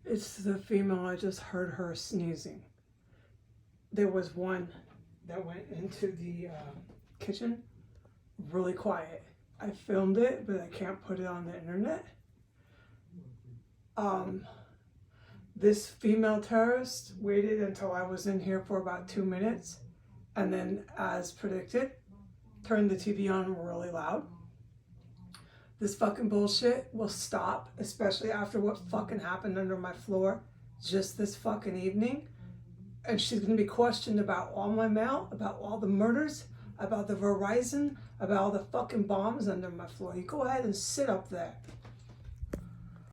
It's the female. I just heard her sneezing. There was one that went into the kitchen really quiet. I filmed it, but I can't put it on the internet. This female terrorist waited until I was in here for about 2 minutes, and then, as predicted, turned the TV on really loud. This fucking bullshit will stop, especially after what fucking happened under my floor just this fucking evening. And she's gonna be questioned about all my mail, about all the murders, about the Verizon, about all the fucking bombs under my floor. You go ahead and sit up there.